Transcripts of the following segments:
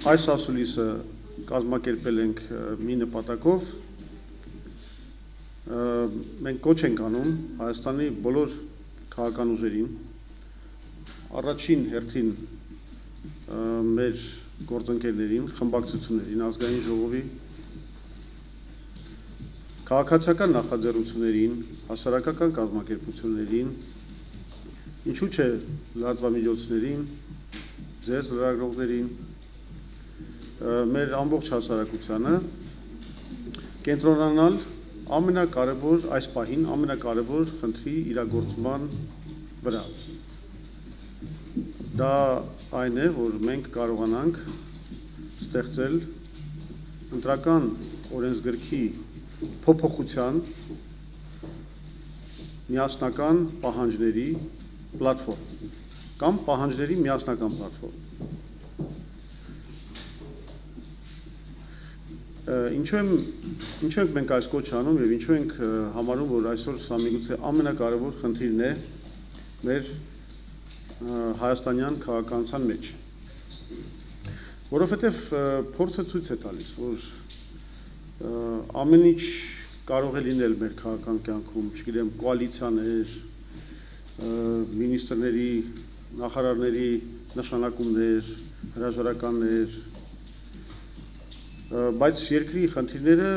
այս ասուլիսը կազմակերպել ենք մի նպատակով, մենք կոչ ենք անում Հայաստանի բոլոր քաղաքական ուժերին, առաջին հերթին մեր գործընկերներին, խմբակցություններին, ազգային ժողովի, քաղաքացիական նախաձեռնություններին, հասարակական կազմակերպություններին, ինչու՞ չէ լրատվամիջոցներին, ձեզ լրագրողներին, մեր ամբողջ հասարակությանը կենտրոնանալ ամենակարևոր այս պահին ամենակարևոր խնդրի իրագործման վրա։ Դա այն է, որ մենք կարողանանք ստեղծել ընտրական օրենսգրքի փոփոխության միասնական պահանջների պլատֆորմ կամ պահանջների միասնական պլատֆորմ։ Ինչու ենք մենք այս կոչ անում եւ ինչու ենք համարում, որ այսօր սա միգուցե ամենակարևոր խնդիրն է մեր հայաստանյան քաղաքականության մեջ։ Որովհետեւ փորձը ցույց է տալիս, որ ամեն ինչ կարող է լինել մեր քաղաքական կյանքում, չգիտեմ, կոալիցիաներ, մինիստրների, նախարարների նշանակումներ, հրաժարականներ, բայց երկրի խնդիրները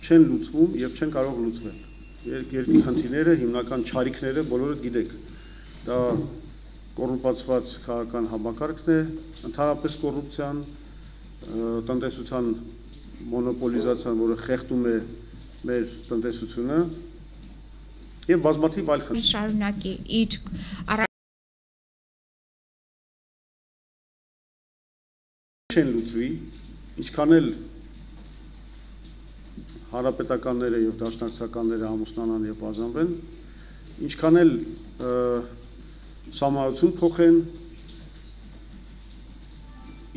չեն լուծվում եւ չեն կարող լուծվել։ Երկրի խնդիրները, հիմնական չարիքները բոլորը գիտեք։ Դա կոռուպացված քաղաքական համակարգն է, ընդհանրապես կոռուպցիան, տնտեսության մոնոպոլիզացիան, որը խեղդում է մեր տնտեսությունը եւ բազմաթիվ այլ խնդիրներ։ Շարունակի իր չեն լուծվի, ինչքան էլ հանրապետականները եւ դաշնակցականները ամուսնանան եւ բաժանվեն, ինչքան էլ սահմանություն փոխեն,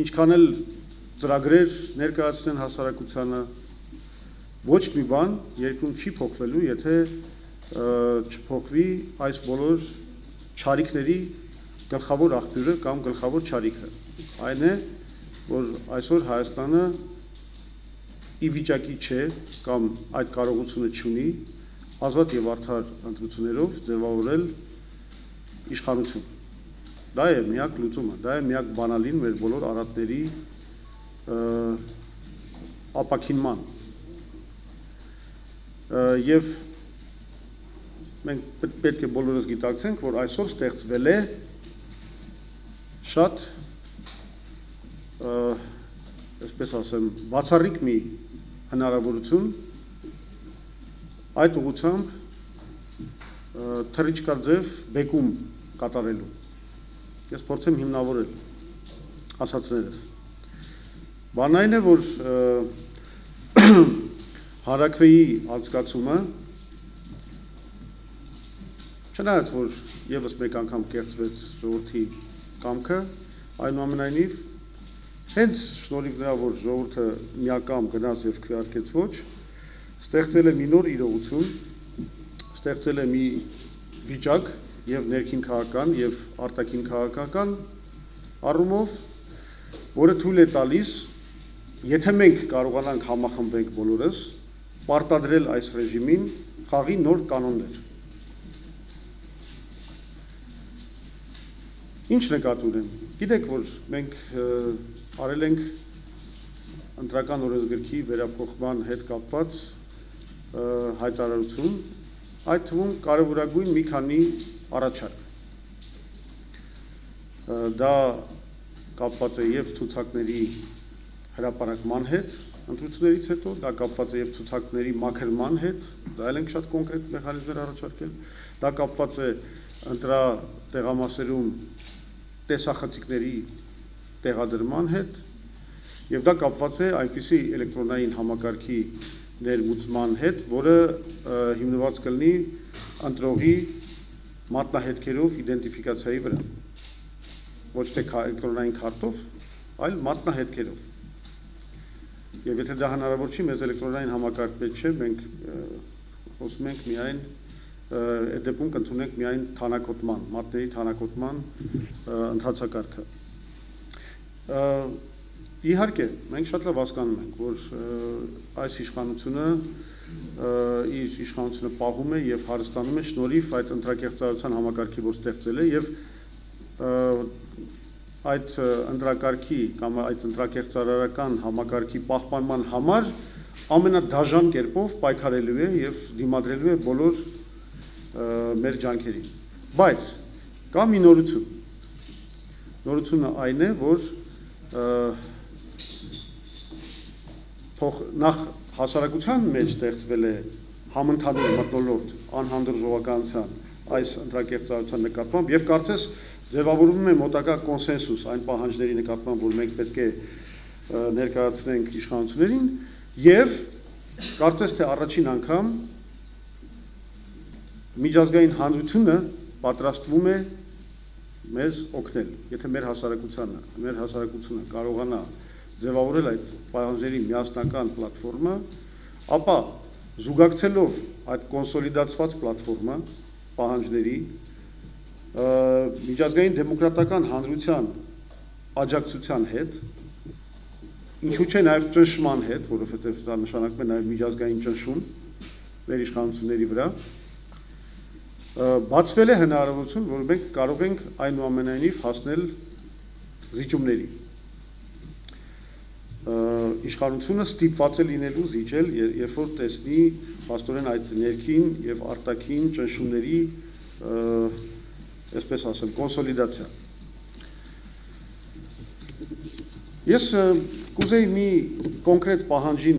ինչքան էլ ծրագրեր ներկայացնեն հասարակությանը, ոչ մի բան երկրում չի փոխվելու, եթե չփոխվի այս բոլոր չարիքների գլխավոր աղբյուրը կամ գլխավոր չարիքը։ Այն է, որ այսօր Հայաստանը ի վիճակի չէ կամ այդ կարողությունը չունի ազատ եւ արդար ընտրություններով ձևավորել իշխանություն։ Դա է միակ լուծումը, դա է միակ բանալին մեր բոլոր արատների ապաքինման։ Եվ մենք պետք է բոլորս գիտակցենք, որ այսօր ստեղծվել է շատ այսպես ասեմ, բացառիկ մի հնարավորություն այդ ուղղությամբ թռիչքաձև բեկում կատարելու։ Ես փորձեմ հիմնավորել ասածներս։ Բանն այն է, որ Հարաքվեի անցկացումը, չնայած որ եւս մեկ անգամ կեղծվեց ժողովրդի կամքը, այնուամենայնիվ հենց շնորհիվ նրա, որ ժողովուրդը միակամ գնաց եւ քվեարկեց ոչ, ստեղծել է մի նոր իրողություն, ստեղծել է մի վիճակ եւ ներքին քաղաքական եւ արտաքին քաղաքական առումով, որը թույլ է տալիս, եթե մենք կարողանանք համախմբենք բոլորս, պարտադրել այս ռեժիմին խաղի նոր կանոններ։ Ինչ նկատի ունեմ։ Գիտեք, որ մենք արել ենք ընտրական օրենսգրքի վերափոխման հետ կապված հայտարարություն, այդ թվում կարևորագույն մի քանի առաջարկ։ Դա կապված է եւ ցուցակների հրապարակման հետ, ընտրություններից հետո, դա կապված է եւ ցուցակների մաքրման հետ, դա էլ ենք շատ կոնկրետ մեխանիզմներ առաջարկել, դա կապված է ընտրատեղամասերում տեսախցիկների տեղադրման հետ եւ դա կապված է այնպիսի էլեկտրոնային համակարգի ներմուծման հետ, որը հիմնված կլինի ընտրողի մատնահետքերով իդենտիֆիկացիայի վրա, ոչ թե էլեկտրոնային քարտով, այլ մատնահետքերով։ Եվ եթե դա հնարավոր չի, մեզ էլեկտրոնային համակարգ պետք չէ, մենք խոսում ենք միայն այդ դեպքում կընդունենք միայն թանաքոտման, մատների թանաքոտման ընթացակարգը։ Իհարկե, մենք շատ լավ հասկանում ենք, որ այս իշխանությունը իր իշխանությունը պահում է եւ հարստանում է շնորհիվ այդ ընտրակեղծարարության համակարգի, որ ստեղծել է եւ այդ ընտրակարգի կամ այդ ընտրակեղծարարական համակարգի պահպանման համար ամենադաժան կերպով պայքարելու է եւ դիմադրելու է բոլոր մեր ջանքերին։ Բայց կա մի նորություն։ Նորությունը այն է, որ նախ հասարակության մեջ ստեղծվել է համընդհանուր մթնոլորտ անհանդուրժողականության այս ընտրակեղծարարության նկատմամբ եւ կարծես ձևավորվում է մոտակա կոնսենսուս այն պահանջների նկատմամբ, որ մենք պետք է ներկայացնենք իշխանություններին եւ կարծես թե առաջին անգամ միջազգային հանրությունը պատրաստվում է մեզ օգնել, եթե մեր հասարակությունը կարողանա ձևավորել այդ պահանջների միասնական պլատֆորմա, ապա զուգակցելով այդ կոնսոլիդացված պլատֆորմա պահանջների միջազգային դեմոկրատական հանրության աջակցության հետ, ինչու՞ չէ նաև ճնշման հետ, որովհետև դա նշանակում է նաև միջազգային ճնշում մեր իշխանությունների վրա, բացվել է հնարավորություն, որ մենք կարող ենք այնուամենայնիվ հասնել զիջումների։ Իշխանությունը ստիպված է լինելու զիջել, երբ որ տեսնի փաստորեն այդ ներքին եւ արտաքին ճնշումների, այսպես ասեմ, կոնսոլիդացիա։ Ես կուզեի մի կոնկրետ պահանջի